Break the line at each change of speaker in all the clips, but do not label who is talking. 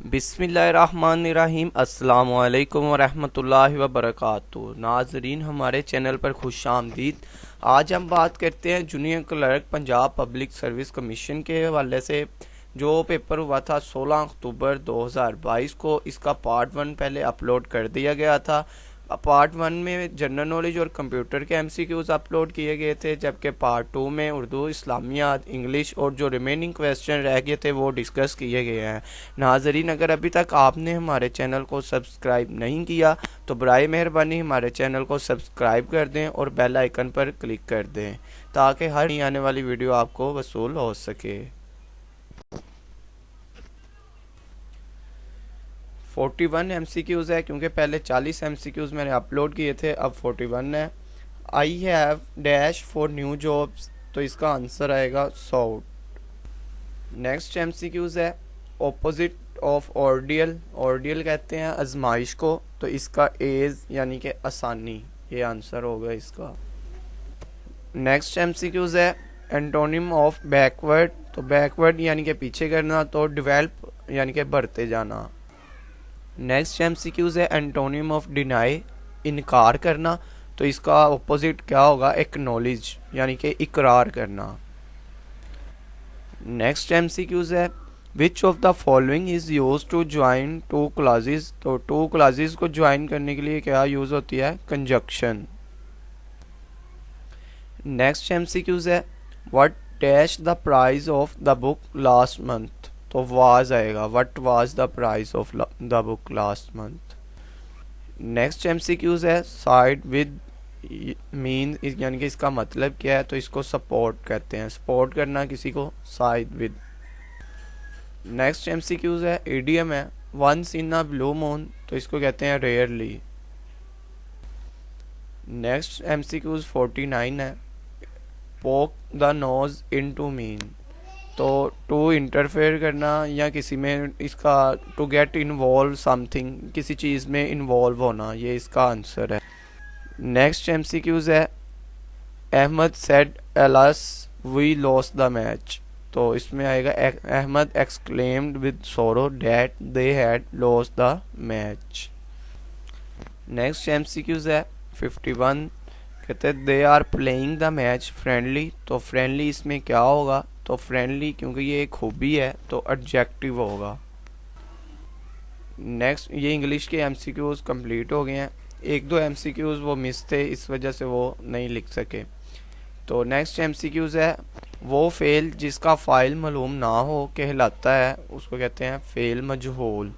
बिस्मिल्लाहिर्रहमानिर्रहीम। अस्सलामु अलैकुम वरहमतुल्लाहि वबरकातुहू। नाजरीन, हमारे चैनल पर खुश आमदीद। आज हम बात करते हैं junior clerk Punjab public service commission के हवाले से। जो पेपर हुआ था 16 अक्टूबर 2022 को, इसका पार्ट 1 पहले अपलोड कर दिया गया था। पार्ट 1 में जनरल नॉलेज और कंप्यूटर के एमसीक्यूज अपलोड किए गए थे, जबकि पार्ट 2 में उर्दू, इस्लामियात, इंग्लिश और जो रिमेनिंग क्वेश्चन रह गए थे वो डिस्कस किए गए हैं। नाजरीन, अगर अभी तक आपने हमारे चैनल को सब्सक्राइब नहीं किया तो बराए मेहरबानी हमारे चैनल को सब्सक्राइब कर दें और बेल आइकन पर क्लिक कर दें ताकि हर नई आने वाली वीडियो आपको वसूल हो सके। 41 एमसीक्यूज़ है, क्योंकि पहले 40 एमसीक्यूज़ मैंने अपलोड किए थे, अब 41 है। I have dash for new jobs, तो इसका आंसर आएगा सॉर्ट। नेक्स्ट एमसीक्यूज़ है ऑपोजिट ऑफ ऑर्डियल। ऑर्डियल कहते हैं आजमाइश को, तो इसका एज यानी कि आसानी, ये आंसर होगा इसका। नेक्स्ट एमसीक्यूज़ है एंटोनिम ऑफ बैकवर्ड। तो बैकवर्ड यानी कि पीछे करना, तो डेवलप यानी कि बढ़ते जाना। नेक्स्ट एमसीक्यूज है एंटोनिम ऑफ डिनाई, इनकार करना, तो इसका ऑपोजिट क्या होगा? एक्नॉलेज यानी कि इकरार करना। नेक्स्ट एमसीक्यूज है which of the following is use to join two classes. तो टू क्लासेस को ज्वाइन करने के लिए क्या यूज होती है? कंजक्शन। नेक्स्ट एमसीक्यूज है what dash the price of the book last month, तो वाज आएगा, what was the price of the book last month. Next MCQs है साइड विद मीन, यानी कि इसका मतलब क्या है? तो इसको सपोर्ट कहते हैं, सपोर्ट करना किसी को, साइड विद। नेक्स्ट एमसीक्यूज है इडियम है once in a blue moon, तो इसको कहते हैं रेयरली। नेक्स्ट एमसीक्यूज 49 है poke the nose in to mean, तो टू इंटरफेयर करना या किसी में इसका टू गेट इन्वॉल्व समथिंग, किसी चीज़ में इन्वॉल्व होना, ये इसका आंसर है। नेक्स्ट एमसीक्यूज है Ahmad said alas we lost the match, तो इसमें आएगा Ahmad exclaimed with sorrow that they had lost the match. Next MCQs है 51, कहते हैं they are playing the match friendly, तो फ्रेंडली इसमें क्या होगा? तो फ्रेंडली क्योंकि ये एक खूबी है तो एडजेक्टिव होगा। नेक्स्ट, ये इंग्लिश के एमसीक्यूज कंप्लीट हो गए हैं। एक दो एमसीक्यूज वो मिस थे, इस वजह से वो नहीं लिख सके। तो नेक्स्ट एमसीक्यूज है वो फेल जिसका फ़ाइल मालूम ना हो कहलाता है, उसको कहते हैं फेल मजहूल।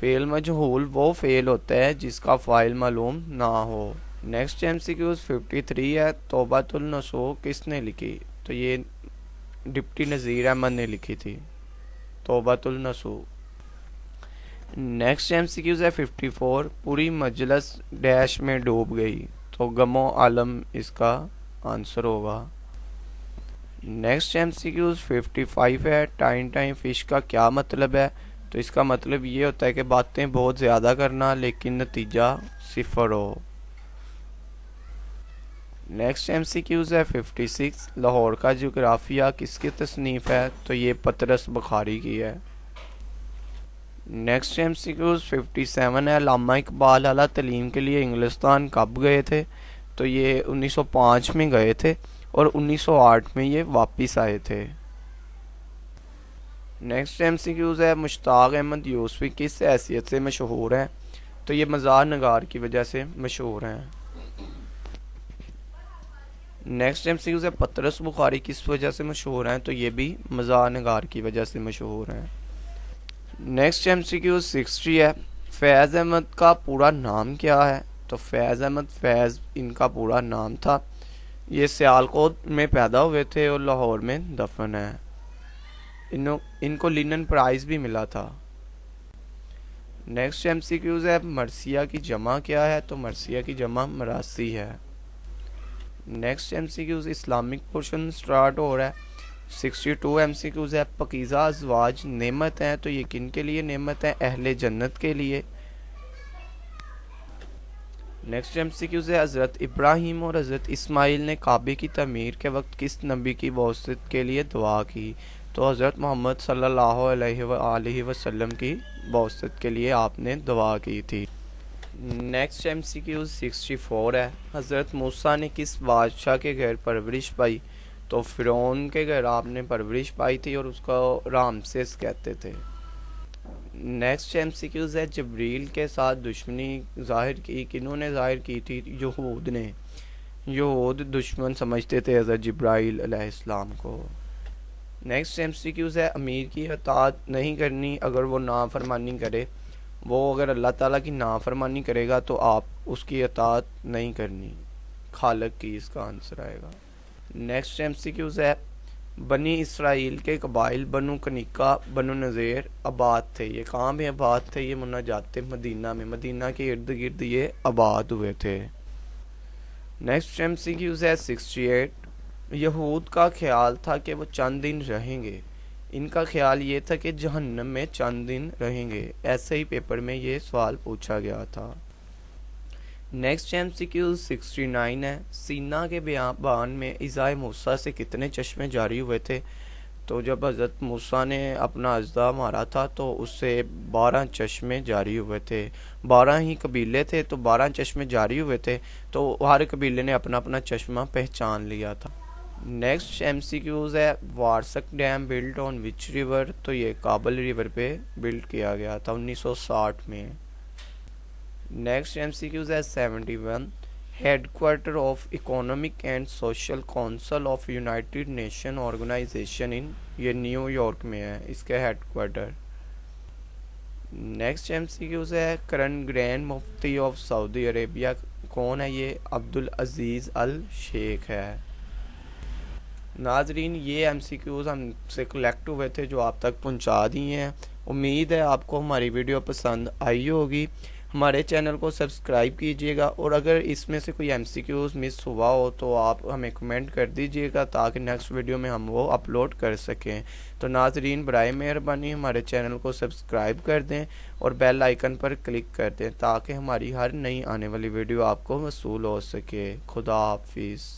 फेल मजहूल वो फेल होता है जिसका फ़ाइल मालूम ना हो। नेक्स्ट एमसीक्यूज 53 है तौबातुल नसूह किसने लिखी? तो ये डिप्टी नज़ीर अहमद ने लिखी थी, तौबातुल नसूह। नेक्स्ट एमसीक्यूज है 54 पूरी मजलिस डैश में डूब गई, तो गमो आलम इसका आंसर होगा। नेक्स्ट एमसीक्यूज 55 है टाइम टाइम फिश का क्या मतलब है? तो इसका मतलब ये होता है कि बातें बहुत ज़्यादा करना लेकिन नतीजा सिफर हो। नेक्स्ट एमसीक्यूज है 56 लाहौर का जोग्राफिया किसकी तसनीफ़ है? तो ये पतरस बुखारी की है। नेक्स्ट एमसीक्यूज 57 है अल्लामा इकबाल आला तलीम के लिए इंग्लिस्तान कब गए थे? तो ये 1905 में गए थे और 1908 में ये वापस आए थे। नेक्स्ट एमसीक्यूज है मुश्ताक अहमद यूसुफी किस हैसियत से मशहूर हैं? तो ये मज़ार नगार की वजह से मशहूर हैं। नेक्स्ट एमसीक्यूज है पतरस बुखारी किस वजह से मशहूर हैं? तो ये भी मज़ार नगार की वजह से मशहूर हैं। नेक्स्ट एमसीक्यूज 60 है फैज़ अहमद का पूरा नाम क्या है? तो फैज़ अहमद फैज़ इनका पूरा नाम था। ये सियालकोट में पैदा हुए थे और लाहौर में दफन है। इनको लिनन प्राइज़ भी मिला था। नेक्स्ट एमसीक्यूज है मरसिया की जमा क्या है? तो मरसिया की जमा मरासी है। Next MCQs Islamic portion start हो रहा है। 62 एमसीक्यूज है पकीज़ा अज़वाज नेमत हैं, तो ये किन के लिए नेमत है? अहले जन्नत के लिए। नेक्स्ट एमसीक्यूज है हज़रत इब्राहीम और हज़रत इस्माइल ने काबे की तमीर के वक्त किस नबी की वसीयत के लिए दुआ की? तो हज़रत मोहम्मद सल्लल्लाहु अलैहि वसल्लम की बौसत के लिए आपने दुआ की थी। नेक्स्ट MCQ 64 है, हज़रत मूसा ने किस बादशाह के घर परवरिश पाई? तो फ़िरौन के घर आपने परवरिश पाई थी और उसका रामसेस कहते थे। नेक्स्ट MCQs है, जबरील के साथ दुश्मनी जाहिर की किन्होंने जाहिर की थी? यहूद ने। यहूद दुश्मन समझते थे हज़रत जिब्राइल अलैहिस्सलाम को। नेक्स्ट MCQs है, अमीर की अताअत नहीं करनी अगर वो नाफरमानी करे। वो अगर अल्लाह ताला की नाफरमानी करेगा तो आप उसकी अताअत नहीं करनी, खालक की इसका आंसर आएगा। नेक्स्ट MCQs है, बनी इसराइल के कबाइल बनु कनिका बनु नज़ीर आबाद थे, ये कहाँ में आबाद थे? ये मुनाजात मदीना में, मदीना के इर्द गिर्द ये आबाद हुए थे। नेक्स्ट MCQs है 68, यहूद का ख्याल था कि वो चंद दिन रहेंगे, इनका ख्याल ये था कि जहन्नम में चंद दिन रहेंगे। ऐसे ही पेपर में ये सवाल पूछा गया था। नेक्स्ट MCQ 69 है, सीना के बयान में इज़ाए मूसा से कितने चश्मे जारी हुए थे? तो जब हज़रत मूसा ने अपना अज़दा मारा था तो उससे 12 चश्मे जारी हुए थे। 12 ही कबीले थे तो 12 चश्मे जारी हुए थे, तो हर कबीले ने अपना अपना चश्मा पहचान लिया था। नेक्स्ट MCQs है, Warsak dam build on which river? तो ये काबल रिवर पे बिल्ड किया गया था 1960 में। नेक्स्ट MCQs है 71, headquarter of economic and social council of united nation organization in, ये न्यूयॉर्क में है इसका हेडक्वार्टर। नेक्स्ट MCQs है, current grand mufti of Saudi Arabia कौन है? ये अब्दुल अजीज़ अल शेख है। नाजरीन, ये MCQs हमसे कलेक्ट हुए थे जो आप तक पहुंचा दिए हैं। उम्मीद है आपको हमारी वीडियो पसंद आई होगी। हमारे चैनल को सब्सक्राइब कीजिएगा और अगर इसमें से कोई MCQs मिस हुआ हो तो आप हमें कमेंट कर दीजिएगा ताकि नेक्स्ट वीडियो में हम वो अपलोड कर सकें। तो नाजरीन, बराए मेहरबानी हमारे चैनल को सब्सक्राइब कर दें और बेल आइकन पर क्लिक कर दें ताकि हमारी हर नई आने वाली वीडियो आपको वसूल हो सके। खुदा हाफिज़।